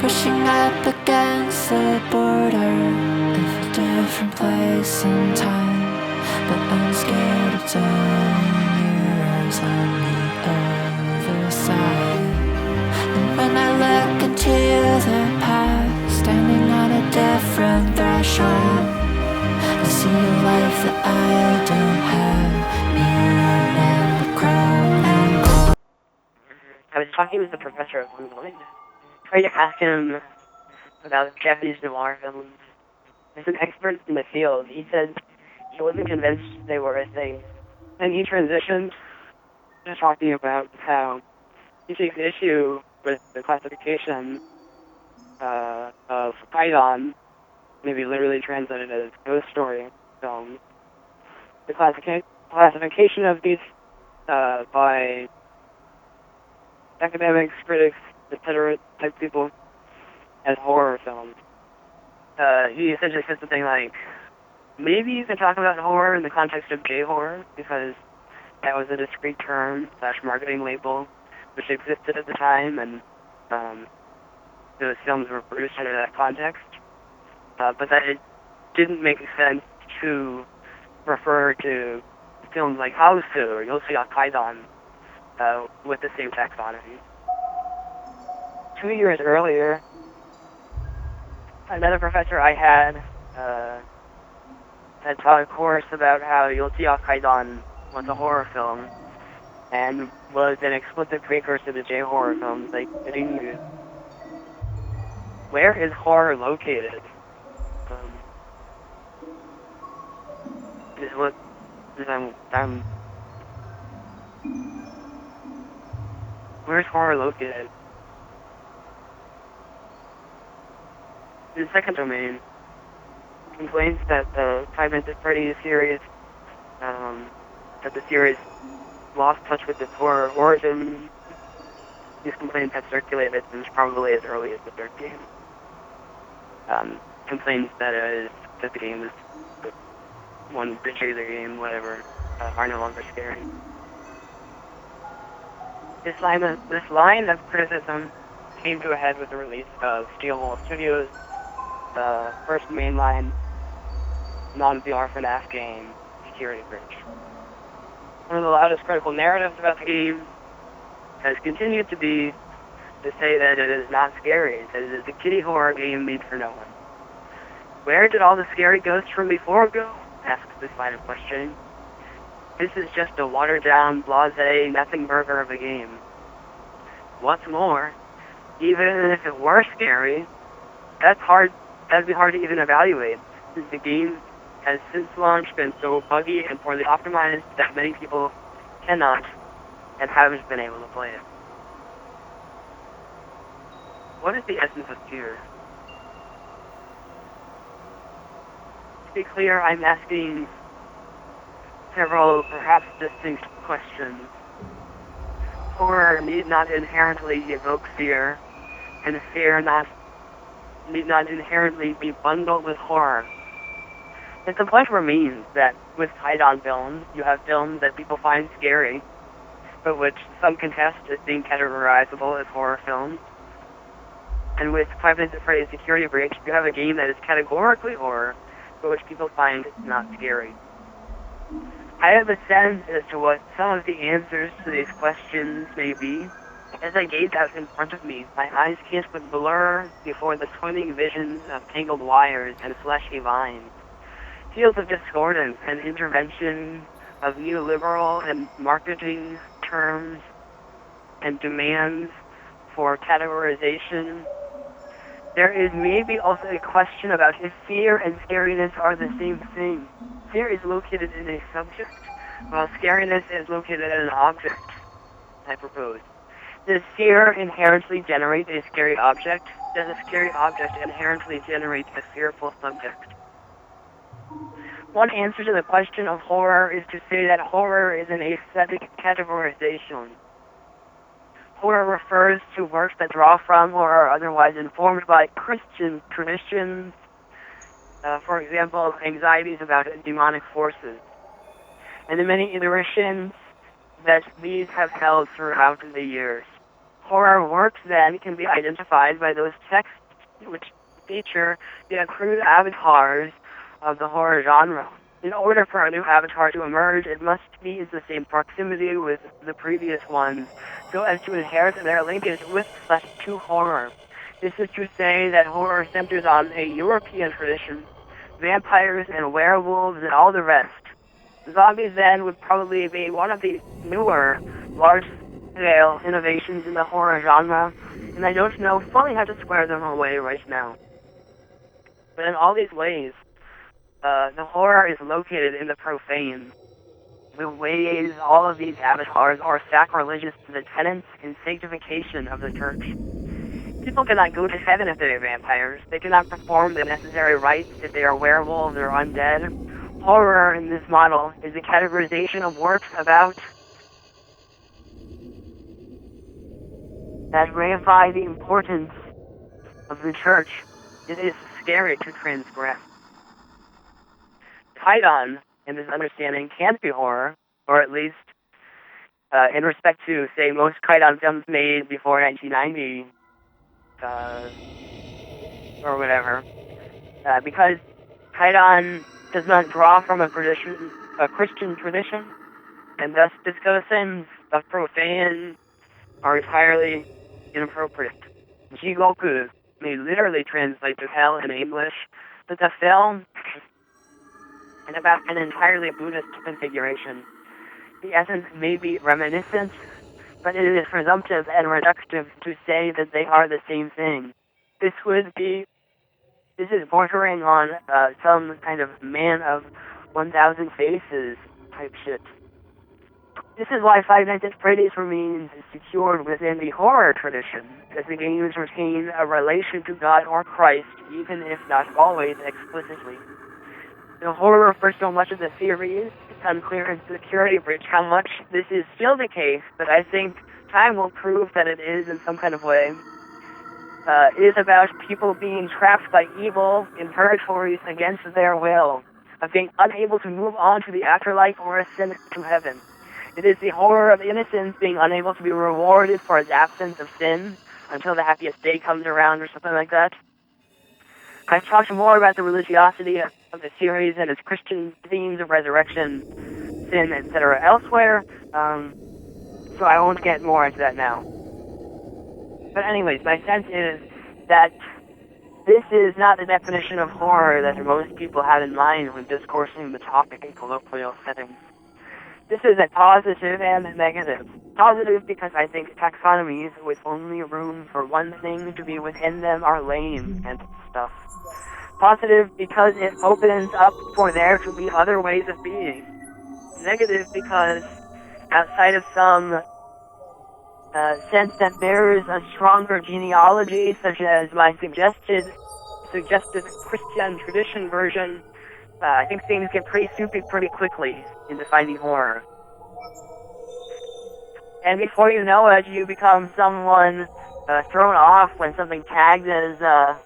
Pushing up against the border of a different place and time, but I'm scared of turning mirrors on the other side. And when I look into the past, standing on a different threshold, I see a life that I don't have, mirror and the crowd and gold. I was talking with the professor at one point, trying to ask him about Japanese noir films. As an expert in the field, he said he wasn't convinced they were a thing. And he transitioned to talking about how he takes issue with the classification of Python, maybe literally translated as ghost story films. The classification of these by academics, critics, etc. type people as horror films. He essentially said something like, maybe you can talk about horror in the context of J-horror, because that was a discrete term / marketing label which existed at the time, and those films were produced under that context. But that it didn't make sense to refer to films like House or Yosuya Kaidan with the same taxonomy. 2 years earlier, another professor I had taught a course about how Yosuya Kaidan was a horror film and was an explicit precursor to J-horror films like Ringu. Where is horror located? Is what where's horror located? The second domain complains that the Five Nights at Freddy's series, that the series lost touch with its horror origin. These complaints have circulated since probably as early as the third game. Complaints that the game is one particular game, whatever, are no longer scary. This line of criticism came to a head with the release of Steel Wall Studios' first mainline non-VR FNAF game, Security Breach. One of the loudest critical narratives about the game has continued to be to say that it is not scary, that it is a kiddie horror game made for no one. Where did all the scary ghosts from before go? Asks this line of questioning. This is just a watered-down, blasé, nothing burger of a game. What's more, even if it were scary, that'd be hard to even evaluate, since the game has since launch been so buggy and poorly optimized that many people cannot and haven't been able to play it. What is the essence of fear? To be clear, I'm asking several perhaps distinct questions. Horror need not inherently evoke fear, and fear need not inherently be bundled with horror. It simply means that with Kaidan films, you have films that people find scary, but which some contest as being categorizable as horror films. And with Five Nights at Freddy's Security Breach, you have a game that is categorically horror, but which people find not scary. I have a sense as to what some of the answers to these questions may be. As I gaze out in front of me, my eyes can't but blur before the swimming visions of tangled wires and fleshy vines. Fields of discordance and intervention of neoliberal and marketing terms and demands for categorization. There is maybe also a question about if fear and scariness are the same thing. Fear is located in a subject, while scariness is located in an object, I propose. Does fear inherently generate a scary object? Does a scary object inherently generate a fearful subject? One answer to the question of horror is to say that horror is an aesthetic categorization. Horror refers to works that draw from or are otherwise informed by Christian traditions, for example, anxieties about demonic forces, and the many iterations that these have held throughout the years. Horror works, then, can be identified by those texts which feature the accrued avatars of the horror genre. In order for a new avatar to emerge, it must be in the same proximity with the previous ones, so as to inherit their linkage with/to horror. This is to say that horror centers on a European tradition, vampires and werewolves and all the rest. Zombies, then, would probably be one of the newer, large-scale innovations in the horror genre, and I don't know fully how to square them away right now. But in all these ways, the horror is located in the profane. The ways all of these avatars are sacrilegious to the tenets and sanctification of the church. People cannot go to heaven if they are vampires. They cannot perform the necessary rites if they are werewolves or undead. Horror in this model is a categorization of works about that reify the importance of the church. It is scary to transgress. Criterion, in this understanding, can't be horror, or at least in respect to, say, most Criterion films made before 1990, or whatever, because Criterion does not draw from a Christian tradition, and thus discussions of profane are entirely inappropriate. Jigoku may literally translate to hell in English, but the film is about an entirely Buddhist configuration. The essence may be reminiscent, but it is presumptive and reductive to say that they are the same thing. This is bordering on some kind of man of 1,000 faces type shit. This is why Five Nights at Freddy's remains secured within the horror tradition, as the games retain a relation to God or Christ, even if not always explicitly. The horror refers so much of the theories, it's unclear in Security Breach how much this is still the case, but I think time will prove that it is in some kind of way. It is about people being trapped by evil in purgatories against their will, of being unable to move on to the afterlife or ascend to heaven. It is the horror of innocence being unable to be rewarded for its absence of sin until the happiest day comes around or something like that. I've talked more about the religiosity of the series and its Christian themes of resurrection, sin, etc. elsewhere, so I won't get more into that now. But anyways, my sense is that this is not the definition of horror that most people have in mind when discoursing the topic in colloquial settings. This is a positive and a negative. Positive because I think taxonomies with only room for one thing to be within them are lame and stuff. Positive because it opens up for there to be other ways of being. Negative because outside of some sense that bears a stronger genealogy, such as my suggested Christian tradition version, I think things get pretty stupid pretty quickly in defining horror. And before you know it, you become someone thrown off when something tagged as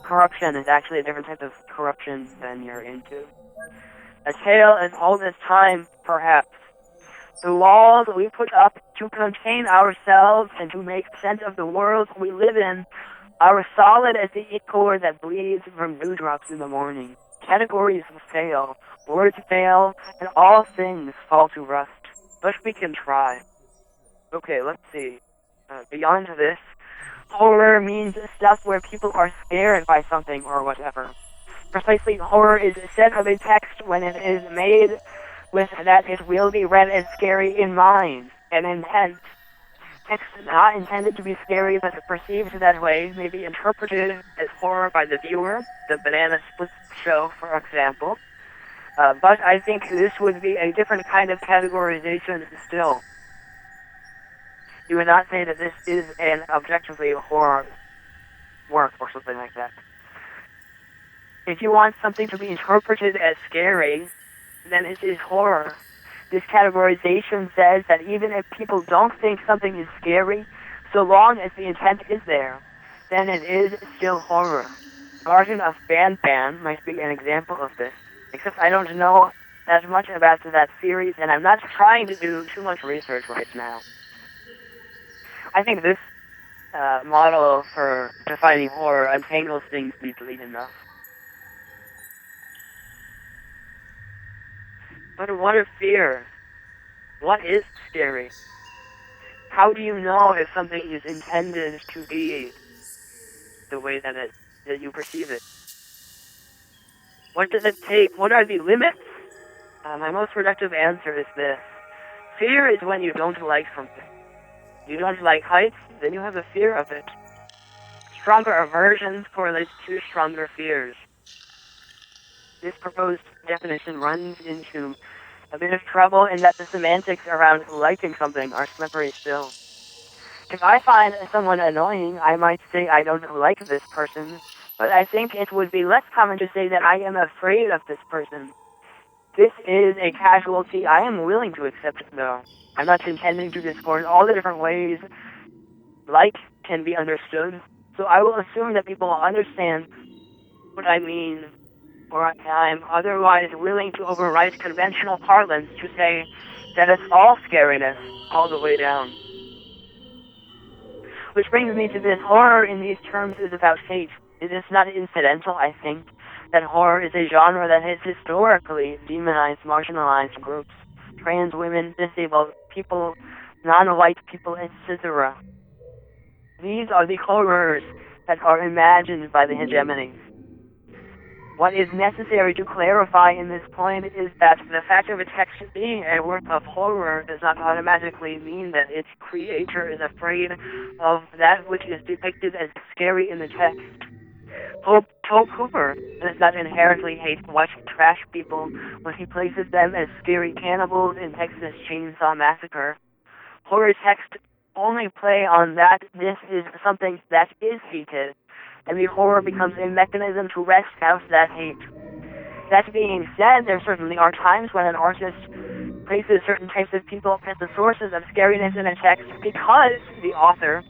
corruption is actually a different type of corruption than you're into. A tale as old as time, perhaps. The walls we put up to contain ourselves and to make sense of the world we live in are solid as the ichor that bleeds from dewdrops in the morning. Categories fail, words fail, and all things fall to rust. But we can try. Okay, let's see. Beyond this, horror means stuff where people are scared by something or whatever. Precisely, horror is said of a text when it is made with that it will be read as scary in mind and intent. Text not intended to be scary but perceived that way may be interpreted as horror by the viewer, the Banana Split show, for example. But I think this would be a different kind of categorization still. You would not say that this is an objectively horror work or something like that. If you want something to be interpreted as scary, then it is horror. This categorization says that even if people don't think something is scary, so long as the intent is there, then it is still horror. Garden of Banban might be an example of this, except I don't know as much about that series, and I'm not trying to do too much research right now. I think this model for defining horror untangles things neatly enough. But what is fear? What is scary? How do you know if something is intended to be the way that you perceive it? What does it take? What are the limits? My most productive answer is this. Fear is when you don't like something. You don't like heights, then you have a fear of it. Stronger aversions correlates to stronger fears. This proposed definition runs into a bit of trouble in that the semantics around liking something are slippery still. If I find someone annoying, I might say I don't like this person, but I think it would be less common to say that I am afraid of this person. This is a casualty I am willing to accept, though. I'm not intending to discourse all the different ways like can be understood, so I will assume that people will understand what I mean, or I'm otherwise willing to override conventional parlance to say that it's all scariness, all the way down. Which brings me to this. Horror in these terms is about hate. It is not incidental, I think, that horror is a genre that has historically demonized marginalized groups, trans women, disabled people, non-white people, etc. These are the horrors that are imagined by the hegemony. What is necessary to clarify in this point is that the fact of a text being a work of horror does not automatically mean that its creator is afraid of that which is depicted as scary in the text. Tobe Hooper does not inherently hate white trash people when he places them as scary cannibals in Texas Chainsaw Massacre. Horror text only play on that this is something that is hated, and the horror becomes a mechanism to wrest out that hate. That being said, there certainly are times when an artist places certain types of people as the sources of scariness in a text because the author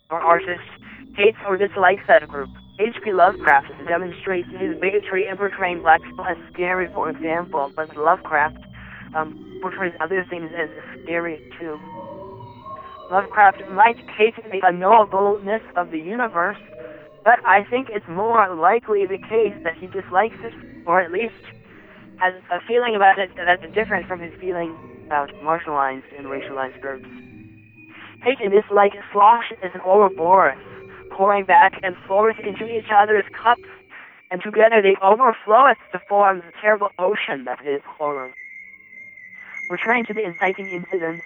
or artist hates or dislikes that group. H.P. Lovecraft demonstrates his bigotry in portraying black people as scary, for example, but Lovecraft portrays other things as scary too. Lovecraft might hate the unknowableness of the universe, but I think it's more likely the case that he dislikes it, or at least has a feeling about it that's different from his feeling about marginalized and racialized groups. Hate and dislike slosh as an Ouroboros, pouring back and forth into each other's cups, and together they overflow to form the terrible ocean that is horror. Returning to the inciting incidents,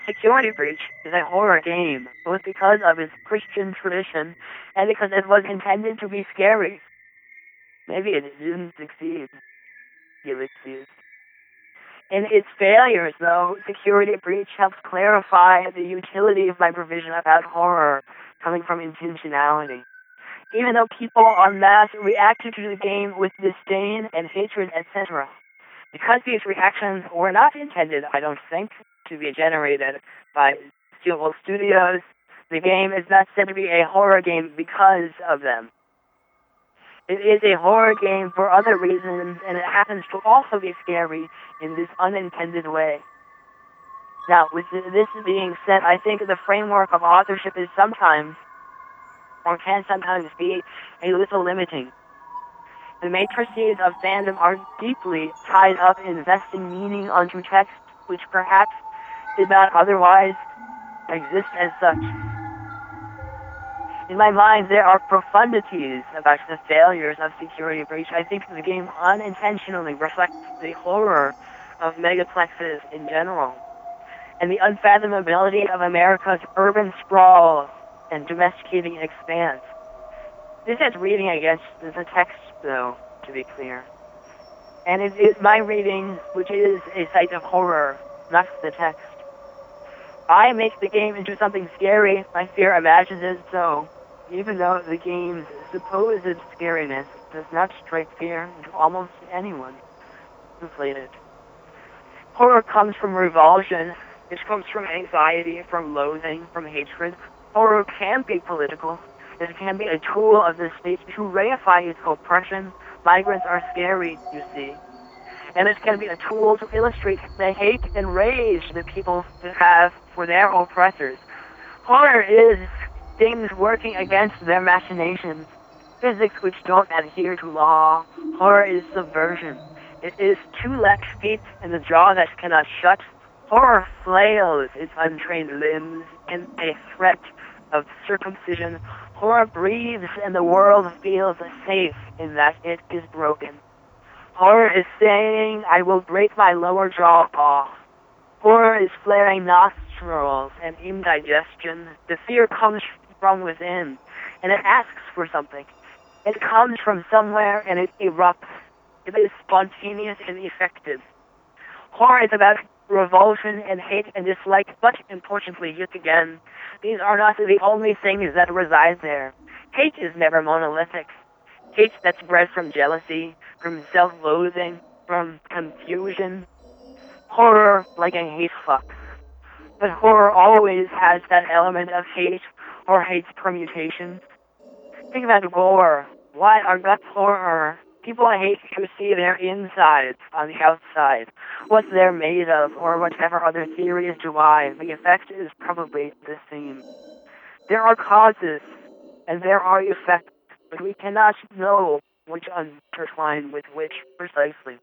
Security Breach is a horror game, both because of its Christian tradition and because it was intended to be scary. Maybe it didn't succeed. Ellipses. In its failures, though, Security Breach helps clarify the utility of my provision about horror coming from intentionality. Even though people en masse reacted to the game with disdain and hatred, etc., because these reactions were not intended, I don't think, to be generated by Steelwool Studios, the game is not said to be a horror game because of them. It is a horror game for other reasons, and it happens to also be scary in this unintended way. Now, with this being said, I think the framework of authorship is sometimes, or can sometimes be, a little limiting. The matrices of fandom are deeply tied up in vesting meaning onto text, which perhaps did not otherwise exist as such. In my mind, there are profundities about the failures of Security Breach. I think the game unintentionally reflects the horror of megaplexes in general, and the unfathomability of America's urban sprawl and domesticating expanse. This is reading against the text, though, to be clear. And it is my reading, which is a site of horror, not the text. I make the game into something scary, my fear imagines it so, even though the game's supposed scariness does not strike fear into almost anyone who played it. Horror comes from revulsion. It comes from anxiety, from loathing, from hatred. Horror can be political. It can be a tool of the state to reify its oppression. Migrants are scary, you see. And it can be a tool to illustrate the hate and rage that people have for their oppressors. Horror is things working against their machinations, physics which don't adhere to law. Horror is subversion. It is two-legged feet and a jaw that cannot shut. Horror flails its untrained limbs in a threat of circumcision. Horror breathes and the world feels safe in that it is broken. Horror is saying, I will break my lower jaw off. Horror is flaring nostrils and indigestion. The fear comes from within, and it asks for something. It comes from somewhere, and it erupts. It is spontaneous and effective. Horror is about revulsion and hate and dislike, but importantly, yet again, these are not the only things that reside there. Hate is never monolithic. Hate that's bred from jealousy, from self-loathing, from confusion. Horror, like a hate fuck. But horror always has that element of hate or hate's permutations. Think about gore. Why are guts horror? People hate to see their insides on the outside, what they're made of, or whatever other theories derive. The effect is probably the same. There are causes, and there are effects, but we cannot know which intertwine with which precisely.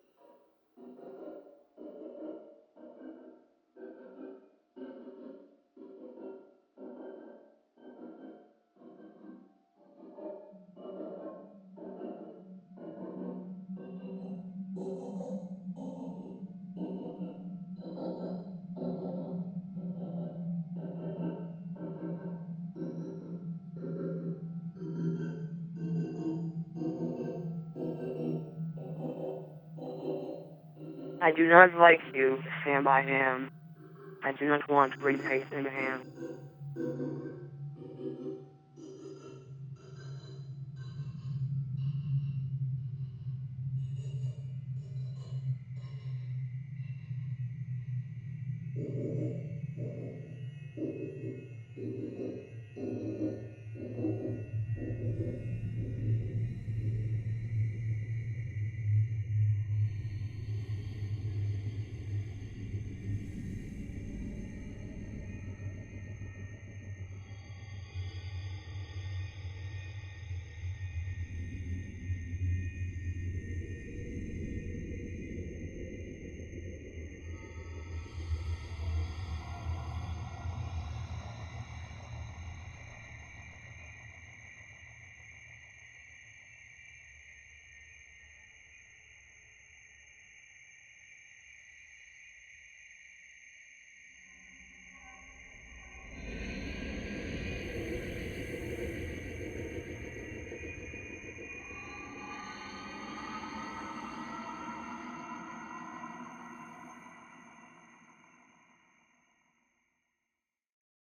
I do not like you, Sam I am. I do not want green paste in the hand.